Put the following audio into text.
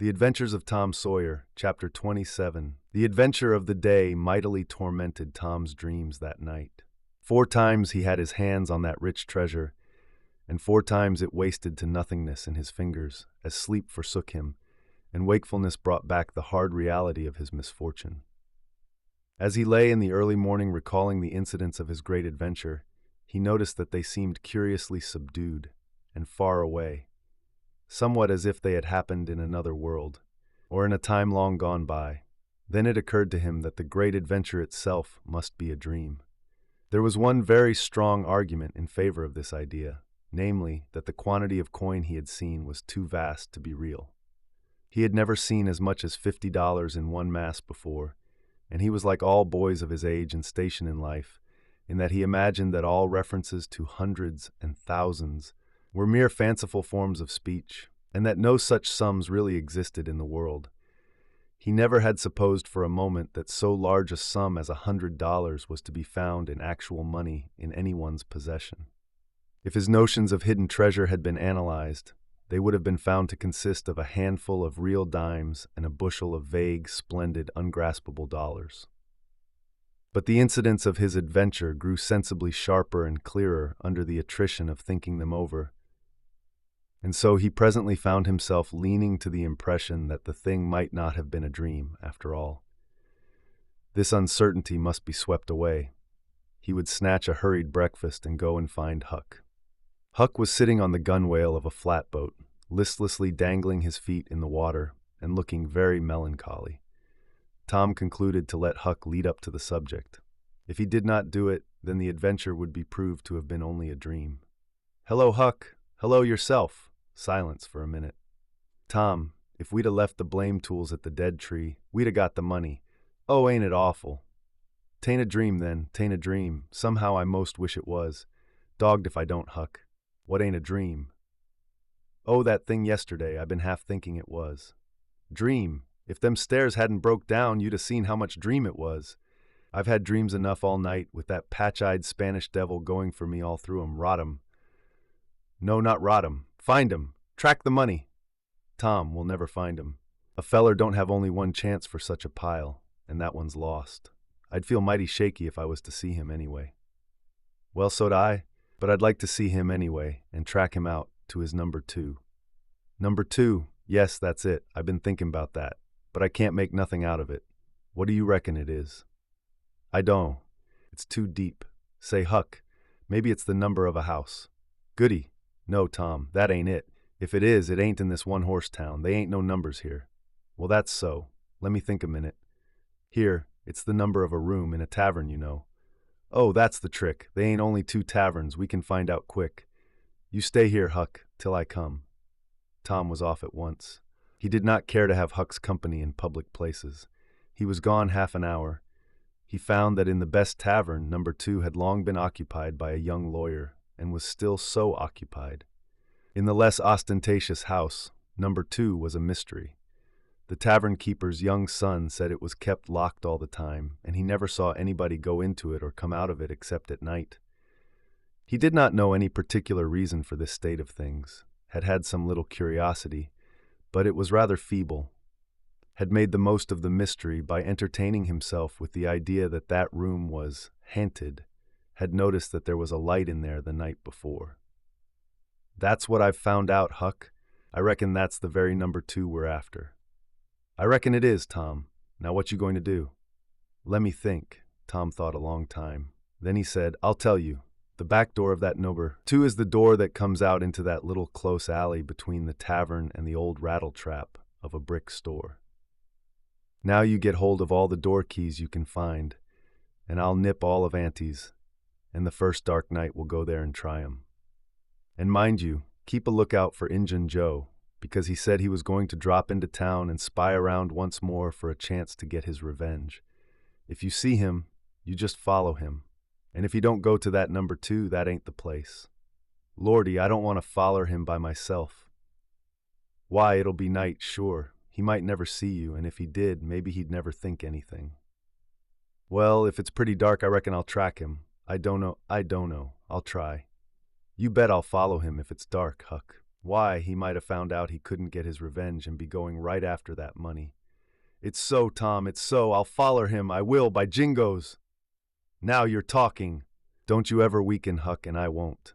The Adventures of Tom Sawyer, Chapter 27. The adventure of the day mightily tormented Tom's dreams that night. 4 times he had his hands on that rich treasure, and 4 times it wasted to nothingness in his fingers, as sleep forsook him, and wakefulness brought back the hard reality of his misfortune. As he lay in the early morning recalling the incidents of his great adventure, he noticed that they seemed curiously subdued and far away, somewhat as if they had happened in another world, or in a time long gone by. Then it occurred to him that the great adventure itself must be a dream. There was one very strong argument in favor of this idea, namely, that the quantity of coin he had seen was too vast to be real. He had never seen as much as $50 in one mass before, and he was like all boys of his age and station in life, in that he imagined that all references to hundreds and thousands were mere fanciful forms of speech, and that no such sums really existed in the world. He never had supposed for a moment that so large a sum as $100 was to be found in actual money in anyone's possession. If his notions of hidden treasure had been analyzed, they would have been found to consist of a handful of real dimes and a bushel of vague, splendid, ungraspable dollars. But the incidents of his adventure grew sensibly sharper and clearer under the attrition of thinking them over, and so he presently found himself leaning to the impression that the thing might not have been a dream, after all. This uncertainty must be swept away. He would snatch a hurried breakfast and go and find Huck. Huck was sitting on the gunwale of a flatboat, listlessly dangling his feet in the water and looking very melancholy. Tom concluded to let Huck lead up to the subject. If he did not do it, then the adventure would be proved to have been only a dream. "Hello, Huck. Hello yourself." Silence for a minute. "Tom, if we'd 'a' left the blame tools at the dead tree, we'd 'a' got the money. Oh, ain't it awful?" "'Tain't a dream, then. 'Tain't a dream. Somehow I most wish it was. Dogged if I don't, Huck. What ain't a dream?" "Oh, that thing yesterday. I've been half thinking it was." "Dream? If them stairs hadn't broke down, you'd 'a' seen how much dream it was. I've had dreams enough all night, with that patch-eyed Spanish devil going for me all through 'em. Rot 'em. No, not rot 'em. Find 'em. Track the money." "Tom, we'll never find 'em. A feller don't have only one chance for such a pile, and that one's lost. I'd feel mighty shaky if I was to see him anyway." "Well, so'd I, but I'd like to see him anyway, and track him out to his number 2. "Number 2, yes, that's it. I've been thinking about that, but I can't make nothing out of it. What do you reckon it is?" "I don't. It's too deep. Say, Huck, maybe it's the number of a house." "Goody. No, Tom, that ain't it. If it is, it ain't in this one-horse town. They ain't no numbers here." "Well, that's so. Let me think a minute. Here, it's the number of a room in a tavern, you know." "Oh, that's the trick. They ain't only 2 taverns. We can find out quick. You stay here, Huck, till I come." Tom was off at once. He did not care to have Huck's company in public places. He was gone half an hour. He found that in the best tavern, number 2 had long been occupied by a young lawyer, and was still so occupied. In the less ostentatious house, number 2 was a mystery. The tavern keeper's young son said it was kept locked all the time, and he never saw anybody go into it or come out of it except at night. He did not know any particular reason for this state of things, had some little curiosity, but it was rather feeble, had made the most of the mystery by entertaining himself with the idea that that room was haunted, had noticed that there was a light in there the night before. "That's what I've found out, Huck. I reckon that's the very number 2 we're after." "I reckon it is, Tom. Now what you going to do?" "Let me think." Tom thought a long time. Then he said, "I'll tell you. The back door of that number 2 is the door that comes out into that little close alley between the tavern and the old rattle-trap of a brick store. Now you get hold of all the door keys you can find, and I'll nip all of Auntie's, and the first dark night we'll go there and try 'em. And mind you, keep a lookout for Injun Joe, because he said he was going to drop into town and spy around once more for a chance to get his revenge. If you see him, you just follow him. And if you don't go to that number 2, that ain't the place. Lordy, I don't want to foller him by myself. Why, it'll be night, sure. He might never see you, and if he did, maybe he'd never think anything." "Well, if it's pretty dark, I reckon I'll track him. I don't know. I'll try." "You bet I'll follow him if it's dark, Huck." Why, he might have found out he couldn't get his revenge and be going right after that money. It's so, Tom, it's so. I'll follow him. I will, by jingoes. Now you're talking. Don't you ever weaken, Huck, and I won't.